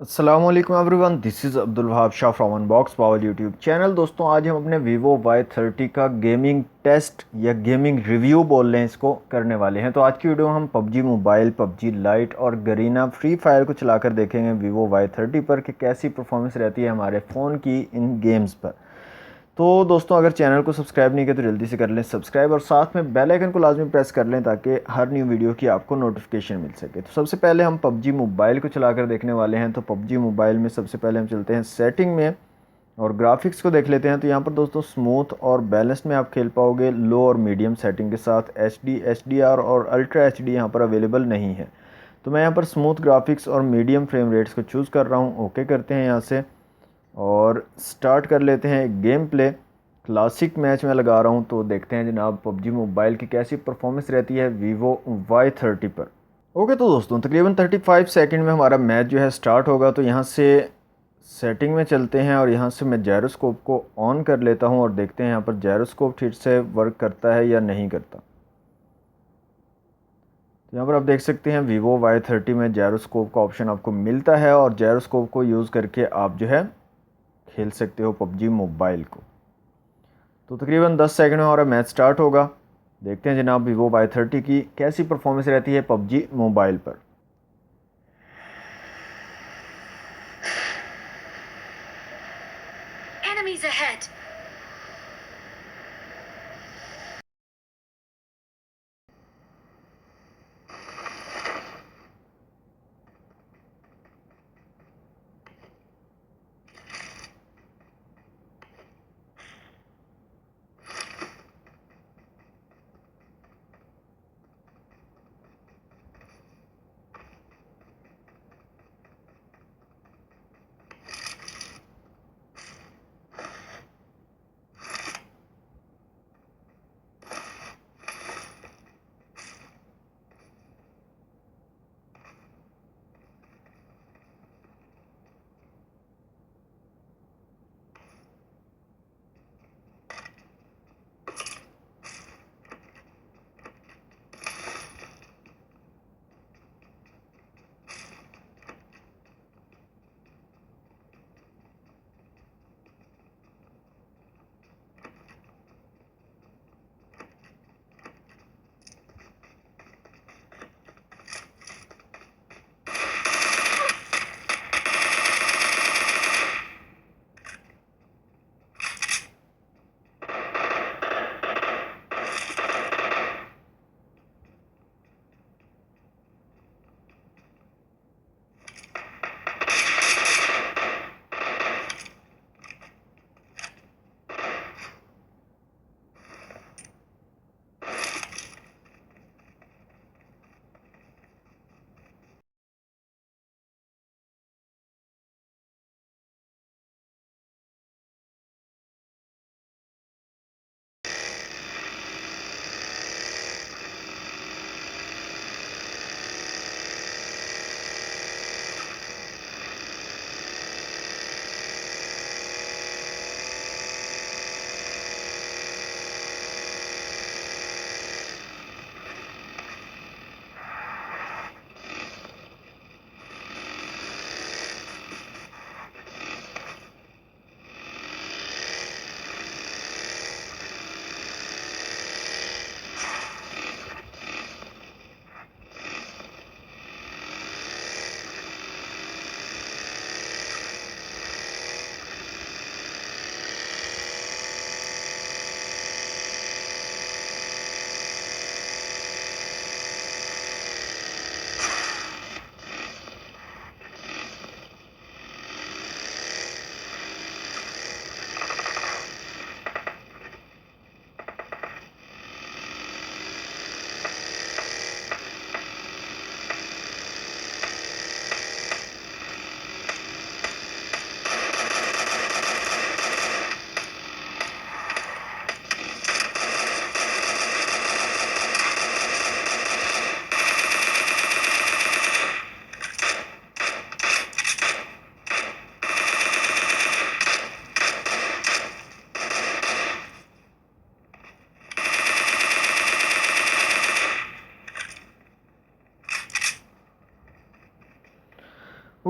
السلام علیکم every one, this is Abdul Wahab Shah from in box power YouTube channel. دوستوں آج ہم اپنے ویوو Y30 کا گیمنگ ٹیسٹ یا گیمنگ ریویو بول لیں اس کو کرنے والے ہیں۔ تو آج کی ویڈیو ہم پب جی موبائل، پب جی لائٹ اور گرینا فری فائر کو چلا کر دیکھیں گے ویوو Y30 پر کہ کیسی پرفارمنس رہتی ہے ہمارے فون کی ان گیمز پر۔ تو دوستوں اگر چینل کو سبسکرائب نہیں کیا تو جلدی سے کر لیں سبسکرائب، اور ساتھ میں بیل آئیکن کو لازمی پریس کر لیں تاکہ ہر نیو ویڈیو کی آپ کو نوٹیفیکیشن مل سکے۔ تو سب سے پہلے ہم پب جی موبائل کو چلا کر دیکھنے والے ہیں۔ تو پب جی موبائل میں سب سے پہلے ہم چلتے ہیں سیٹنگ میں اور گرافکس کو دیکھ لیتے ہیں۔ تو یہاں پر دوستوں سموتھ اور بیلنس میں آپ کھیل پاؤ گے، لو اور میڈیم سیٹنگ کے ساتھ۔ ایچ ڈی آر اور الٹرا ایچ ڈی یہاں پر اویلیبل نہیں ہے۔ تو میں یہاں پر سموتھ گرافکس اور میڈیم فریم ریٹس کو چوز کر رہا ہوں، اوکے کرتے ہیں یہاں سے اور سٹارٹ کر لیتے ہیں ایک گیم پلے۔ کلاسک میچ میں لگا رہا ہوں تو دیکھتے ہیں جناب پب جی موبائل کی کیسی پرفارمنس رہتی ہے ویوو Y30 پر۔ اوکے تو دوستوں تقریباً 35 سیکنڈ میں ہمارا میچ جو ہے سٹارٹ ہوگا۔ تو یہاں سے سیٹنگ میں چلتے ہیں اور یہاں سے میں جائروسکوپ کو آن کر لیتا ہوں اور دیکھتے ہیں یہاں پر جائروسکوپ ٹھیک سے ورک کرتا ہے یا نہیں کرتا۔ یہاں پر آپ دیکھ سکتے ہیں ویوو Y30 میں جائروسکوپ کا آپشن آپ کو ملتا ہے اور جائروسکوپ کو یوز کر کے آپ جو ہے کھیل سکتے ہو پب جی موبائل کو۔ تو تقریباً 10 سیکنڈ میں ہمارا میچ سٹارٹ ہوگا۔ دیکھتے ہیں جناب ویوو Y30 کی کیسی پرفارمنس رہتی ہے پب جی موبائل پر۔ Enemies ahead!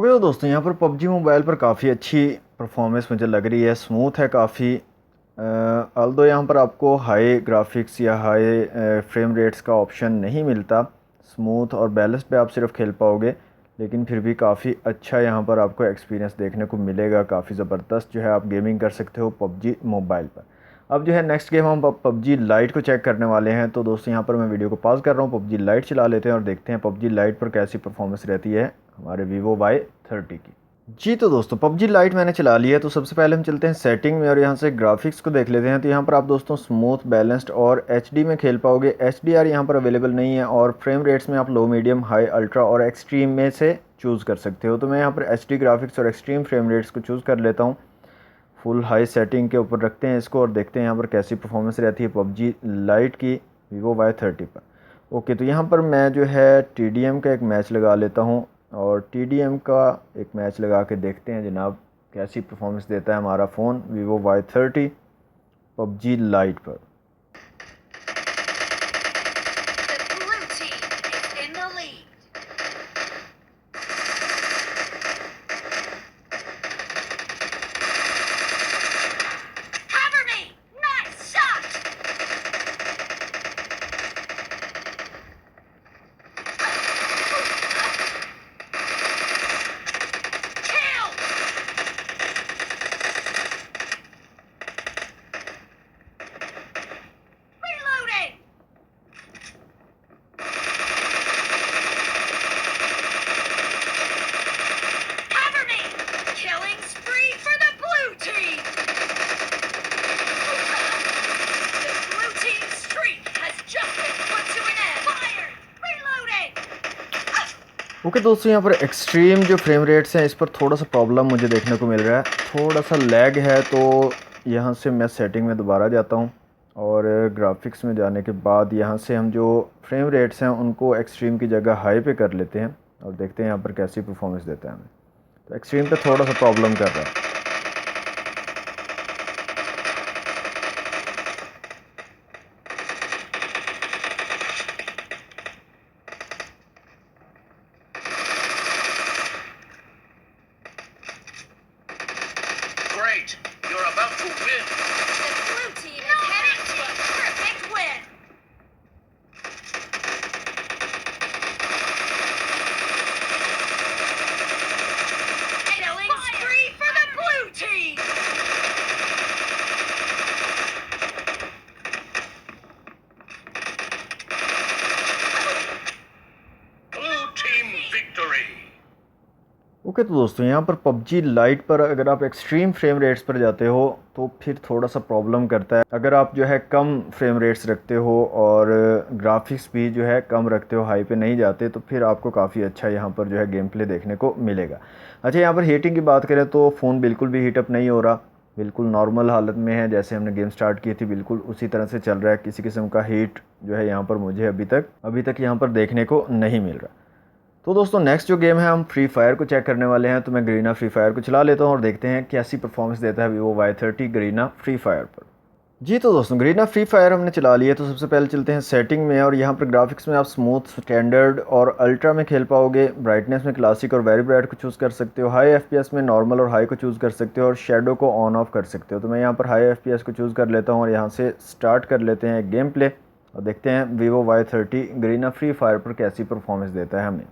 ओके तो दोस्तों यहाँ पर पबजी मोबाइल पर काफ़ी अच्छी परफॉर्मेंस मुझे लग रही है, स्मूथ है काफ़ी। ऑल्दो यहाँ पर आपको हाई ग्राफिक्स या हाई फ्रेम रेट्स का ऑप्शन नहीं मिलता, स्मूथ और बैलेंस पे आप सिर्फ खेल पाओगे, लेकिन फिर भी काफ़ी अच्छा यहाँ पर आपको एक्सपीरियंस देखने को मिलेगा। काफ़ी ज़बरदस्त जो है आप गेमिंग कर सकते हो पबजी मोबाइल पर। अब जो है नेक्स्ट गेम हम पबजी लाइट को चेक करने वाले हैं। तो दोस्तों यहाँ पर मैं वीडियो को पॉज कर रहा हूँ, पबजी लाइट चला लेते हैं और देखते हैं पबजी लाइट पर कैसी परफॉर्मेंस रहती है हमारे वीवो Y30 की। जी तो दोस्तों पबजी लाइट मैंने चला लिया है। तो सबसे पहले हम चलते हैं सेटिंग में और यहाँ से ग्राफिक्स को देख लेते हैं। तो यहाँ पर आप दोस्तों स्मूथ, बैलेंस्ड और HD में खेल पाओगे। HDR यहाँ पर अवेलेबल नहीं है और फ्रेम रेट्स में आप लो, मीडियम, हाई, अल्ट्रा और एक्सट्रीम में से चूज़ कर सकते हो। तो मैं यहाँ पर HD ग्राफिक्स और एक्सट्रीम फ्रेम रेट्स को चूज़ कर लेता हूँ। फुल हाई सेटिंग के ऊपर रखते हैं इसको और देखते हैं यहाँ पर कैसी परफॉर्मेंस रहती है पबजी लाइट की वीवो Y30 पर। ओके तो यहाँ पर मैं जो है TDM का एक मैच लगा लेता हूँ और TDM का एक मैच लगा के देखते हैं जनाब कैसी परफॉर्मेंस देता है हमारा phone Vivo Y30 PUBG light पर। ओके दोस्तों यहाँ पर एक्सट्रीम जो फ्रेम रेट्स हैं इस पर थोड़ा सा प्रॉब्लम मुझे देखने को मिल रहा है, थोड़ा सा लैग है। तो यहाँ से मैं सेटिंग में दोबारा जाता हूँ और ग्राफिक्स में जाने के बाद यहाँ से हम जो फ्रेम रेट्स हैं उनको एक्सट्रीम की जगह हाई पे कर लेते हैं और देखते हैं यहाँ पर कैसी परफॉर्मेंस देता है हमें। तो एक्सट्रीम पे थोड़ा सा प्रॉब्लम कर रहा है। Great! You're about to win! The blue team is heading to a perfect win! Killing spree for the blue team! Blue team victory! Okay तो दोस्तों यहाँ पर पबजी लाइट पर अगर आप एक्सट्रीम फ्रेम रेट्स पर जाते हो तो फिर थोड़ा सा प्रॉब्लम करता है। अगर आप जो है कम फ्रेम रेट्स रखते हो और ग्राफिक्स भी जो है कम रखते हो, हाई पे नहीं जाते, तो फिर आपको काफ़ी अच्छा यहाँ पर जो है गेम प्ले देखने को मिलेगा। अच्छा यहाँ पर हीटिंग की बात करें तो फ़ोन बिल्कुल भी हीटअप नहीं हो रहा, बिल्कुल नॉर्मल हालत में है। जैसे हमने गेम स्टार्ट की थी बिल्कुल उसी तरह से चल रहा है। किसी किस्म का हीट जो है यहाँ पर मुझे अभी तक यहाँ पर देखने को नहीं मिल रहा। तो दोस्तों नेक्स्ट जो गेम है हम फ्री फायर को चेक करने वाले हैं। तो मैं गरीना फ्री फायर को चला लेता हूं और देखते हैं कैसी परफॉर्मेंस देता है Vivo Y30 Garena free fire पर। जी तो दोस्तों गरीना फ्री फायर हमने चला लिया। तो सबसे पहले चलते हैं सेटिंग में और यहाँ पर ग्राफिक्स में आप स्मूथ, स्टैंडर्ड और अल्ट्रा में खेल पाओगे। ब्राइटनेस में क्लासिक और वेरी ब्राइट को चूज़ कर सकते हो। हाई FPS में नॉर्मल और हाई को चूज़ कर सकते हो और शेडो को ऑन ऑफ कर सकते हो। तो मैं यहाँ पर हाई FPS को चूज़ कर लेता हूँ और यहाँ से स्टार्ट कर लेते हैं गेम प्ले और देखते हैं Vivo Y30 Garena free fire पर कैसी परफॉर्मेंस देता है हमें।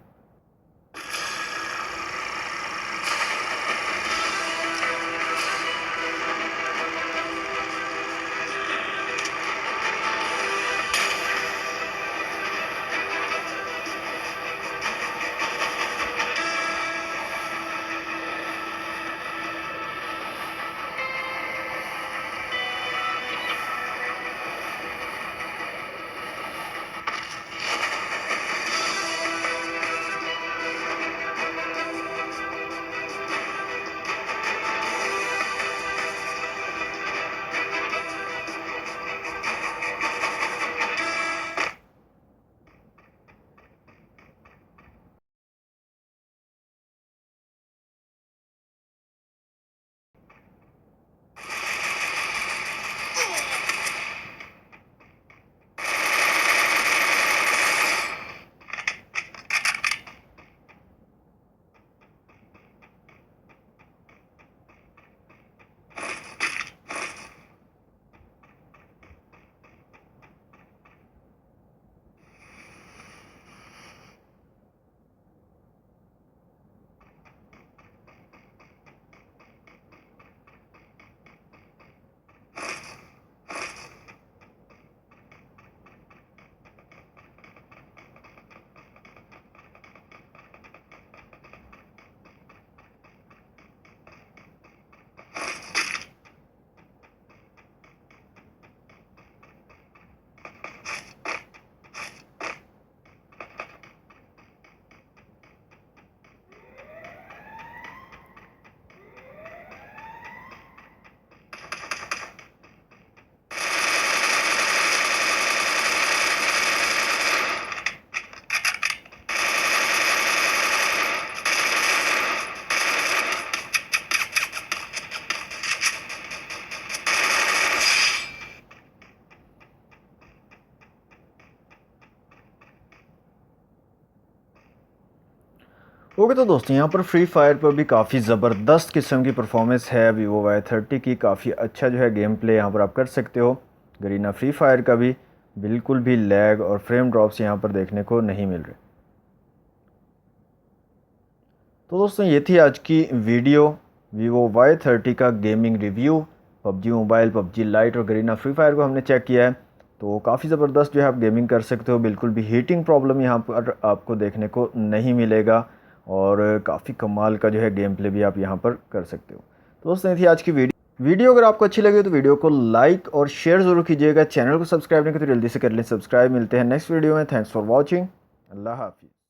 اوکے تو دوستوں یہاں پر فری فائر پر بھی کافی زبردست قسم کی پرفارمنس ہے ویوو Y30 کی. کافی اچھا جو ہے گیم پلے یہاں پر آپ کر سکتے ہو. گرینا فری فائر کا بھی بالکل بھی لیگ اور فریم ڈراپس یہاں پر دیکھنے کو نہیں مل رہے. تو دوستوں یہ تھی آج کی ویڈیو ویوو Y30 کا gaming review. PUBG mobile, PUBG light اور گرینا فری فائر کو ہم نے چیک کیا ہے. تو کافی زبردست جو ہے آپ گیمنگ کر سکتے ہو. بالکل بھی ہیٹنگ پرابلم یہاں پر آپ کو دیکھنے کو نہیں ملے گا اور کافی کمال کا جو ہے گیم پلے بھی آپ یہاں پر کر سکتے ہو. تو دوستوں یہ تھی آج کی ویڈیو اگر آپ کو اچھی لگے تو ویڈیو کو لائک اور شیئر ضرور کیجیے گا. چینل کو سبسکرائب نہیں کرتے تو جلدی سے کر لیں سبسکرائب. ملتے ہیں نیکسٹ ویڈیو میں. Thanks for watching. اللہ حافظ.